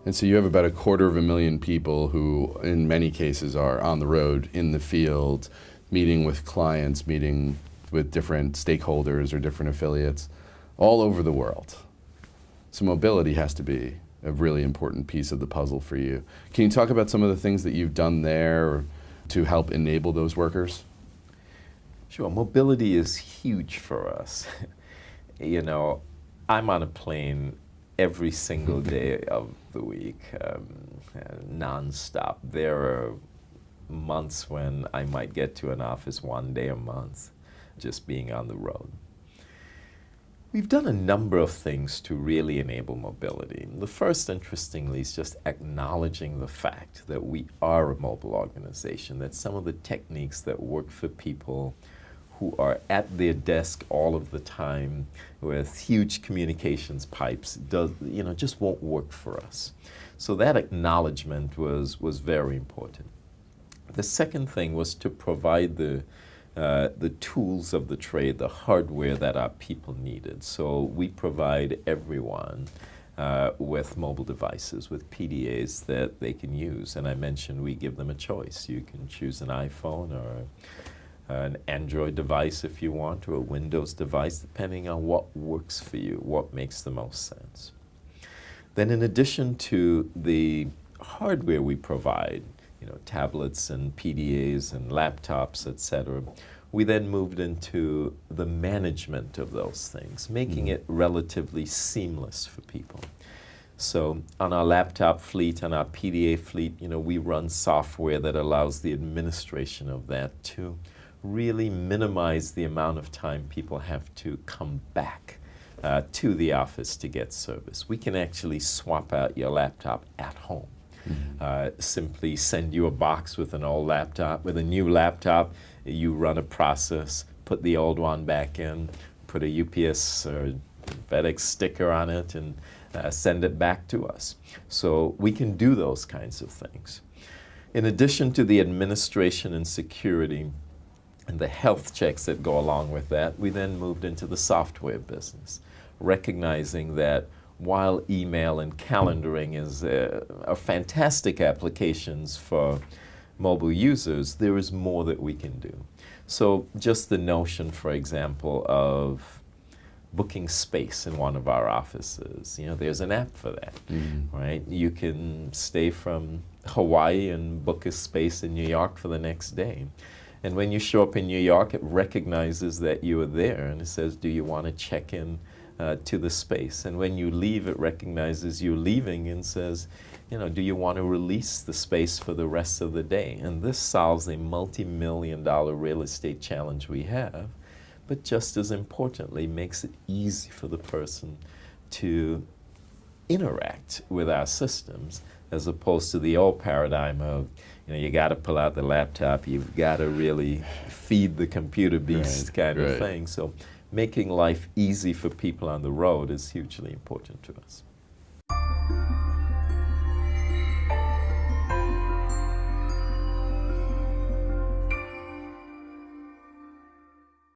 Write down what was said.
And so you have about 250,000 people who, in many cases, are on the road, in the field, meeting with clients, meeting with different stakeholders or different affiliates all over the world. So mobility has to be a really important piece of the puzzle for you. Can you talk about some of the things that you've done there to help enable those workers? Sure. Mobility is huge for us. You know, I'm on a plane every single day of the week, nonstop. There are months when I might get to an office one day a month, just being on the road. We've done a number of things to really enable mobility. The first, interestingly, is just acknowledging the fact that we are a mobile organization, that some of the techniques that work for people who are at their desk all of the time with huge communications pipes just won't work for us. So that acknowledgement was very important. The second thing was to provide the tools of the trade, the hardware that our people needed. So we provide everyone with mobile devices, with PDAs that they can use. And I mentioned we give them a choice. You can choose an iPhone or an Android device if you want, or a Windows device, depending on what works for you, what makes the most sense. Then in addition to the hardware we provide, tablets and PDAs and laptops, etc., we then moved into the management of those things, making it relatively seamless for people. So on our laptop fleet, on our PDA fleet, we run software that allows the administration of that to really minimize the amount of time people have to come back to the office to get service. We can actually swap out your laptop at home. Simply send you a box with an old laptop. With a new laptop, you run a process, put the old one back in, put a UPS or FedEx sticker on it, and send it back to us. So we can do those kinds of things. In addition to the administration and security and the health checks that go along with that, we then moved into the software business, recognizing that while email and calendaring are fantastic applications for mobile users, there is more that we can do. So just the notion, for example, of booking space in one of our offices, there's an app for that, right? You can stay from Hawaii and book a space in New York for the next day. And when you show up in New York, it recognizes that you are there, and it says, do you want to check in to the space? And when you leave, it recognizes you're leaving and says, do you want to release the space for the rest of the day? And this solves a multi-million-dollar real estate challenge we have, but just as importantly, makes it easy for the person to interact with our systems, as opposed to the old paradigm of, you got to pull out the laptop, you've got to really feed the computer beast kind of thing. So making life easy for people on the road is hugely important to us.